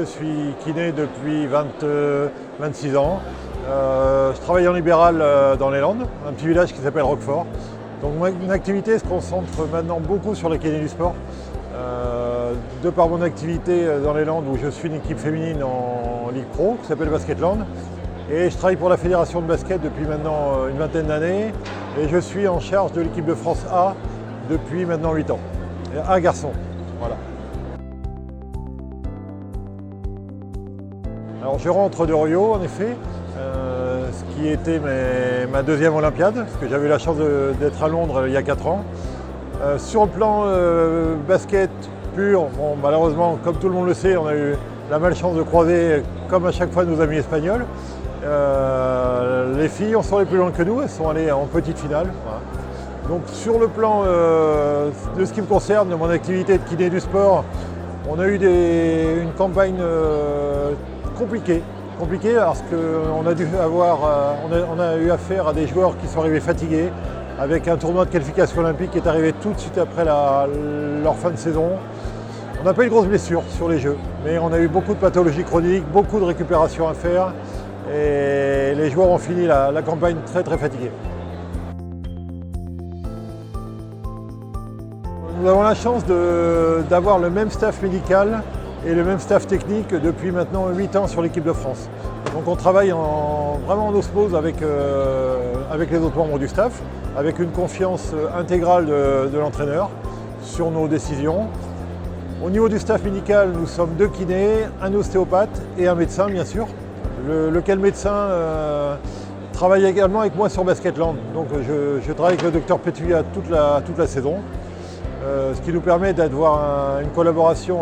je suis kiné depuis 26 ans. Je travaille en libéral dans les Landes, un petit village qui s'appelle Roquefort. Donc mon activité se concentre maintenant beaucoup sur la kiné du sport. De par mon activité dans les Landes où je suis une équipe féminine en Ligue Pro qui s'appelle Basketland. Et je travaille pour la fédération de basket depuis maintenant une vingtaine d'années. Et je suis en charge de l'équipe de France A depuis maintenant 8 ans. A garçon, voilà. Alors je rentre de Rio en effet, ce qui était ma deuxième Olympiade, parce que j'avais eu la chance d'être à Londres il y a 4 ans. Sur le plan basket pur, bon, malheureusement, comme tout le monde le sait, on a eu la malchance de croiser, comme à chaque fois, nos amis espagnols. Les filles sont allées plus loin que nous, elles sont allées en petite finale. Voilà. Donc sur le plan de ce qui me concerne, de mon activité de kiné du sport, on a eu une campagne compliquée parce qu'on a eu affaire à des joueurs qui sont arrivés fatigués, avec un tournoi de qualification olympique qui est arrivé tout de suite après leur fin de saison. On n'a pas eu de grosses blessures sur les jeux, mais on a eu beaucoup de pathologies chroniques, beaucoup de récupération à faire, et les joueurs ont fini la campagne très très fatigués. Nous avons la chance d'avoir le même staff médical et le même staff technique depuis maintenant 8 ans sur l'équipe de France. Donc on travaille vraiment en osmose avec les autres membres du staff, avec une confiance intégrale de l'entraîneur sur nos décisions. Au niveau du staff médical, nous sommes 2 kinés, un ostéopathe et un médecin bien sûr, lequel médecin travaille également avec moi sur Basketland. Donc je travaille avec le docteur Pétuia toute la saison. Ce qui nous permet d'avoir une collaboration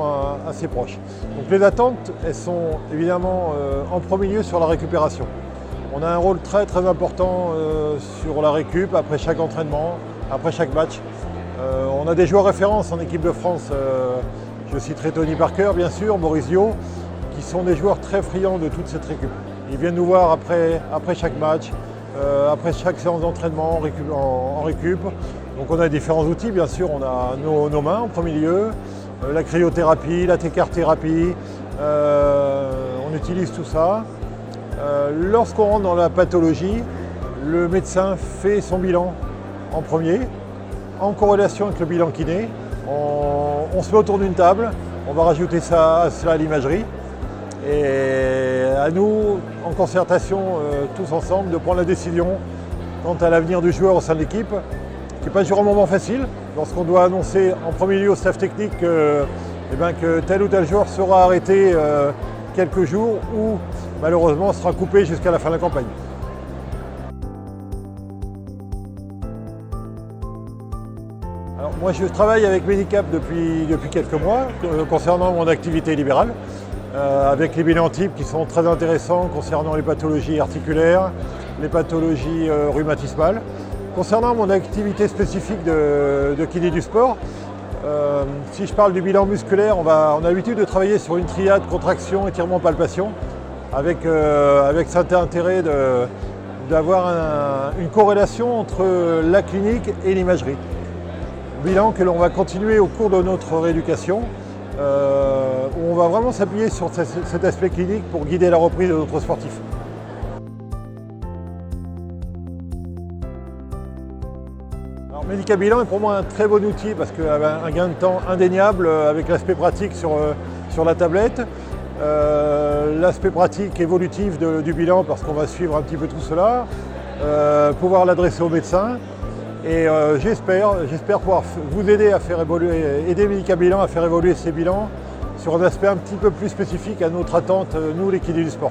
assez proche. Donc les attentes, elles sont évidemment en premier lieu sur la récupération. On a un rôle très très important sur la récup, après chaque entraînement, après chaque match. On a des joueurs références en équipe de France, je citerai Tony Parker bien sûr, Maurice Dio, qui sont des joueurs très friands de toute cette récup. Ils viennent nous voir après chaque match, après chaque séance d'entraînement en récup. Donc on a différents outils, bien sûr, on a nos mains en premier lieu, la cryothérapie, la técarthérapie, on utilise tout ça. Lorsqu'on rentre dans la pathologie, le médecin fait son bilan en premier, en corrélation avec le bilan kiné. On se met autour d'une table, on va rajouter à cela l'imagerie. Et à nous, en concertation, tous ensemble, de prendre la décision quant à l'avenir du joueur au sein de l'équipe, qui n'est pas toujours un moment facile, lorsqu'on doit annoncer en premier lieu au staff technique que tel ou tel joueur sera arrêté quelques jours ou malheureusement sera coupé jusqu'à la fin de la campagne. Alors, moi je travaille avec Medicap depuis quelques mois concernant mon activité libérale, avec les bilans types qui sont très intéressants concernant les pathologies articulaires, les pathologies rhumatismales. Concernant mon activité spécifique de kiné du sport, si je parle du bilan musculaire, on a l'habitude de travailler sur une triade contraction, étirement, palpation, avec cet intérêt d'avoir une corrélation entre la clinique et l'imagerie. Bilan que l'on va continuer au cours de notre rééducation, où on va vraiment s'appuyer sur cet aspect clinique pour guider la reprise de notre sportif. Medicabilan est pour moi un très bon outil parce qu'il y a un gain de temps indéniable avec l'aspect pratique sur la tablette, l'aspect pratique évolutif du bilan parce qu'on va suivre un petit peu tout cela, pouvoir l'adresser au médecin et j'espère pouvoir vous aider à faire aider Medicabilan à faire évoluer ses bilans sur un aspect un petit peu plus spécifique à notre attente, nous les kinés du sport.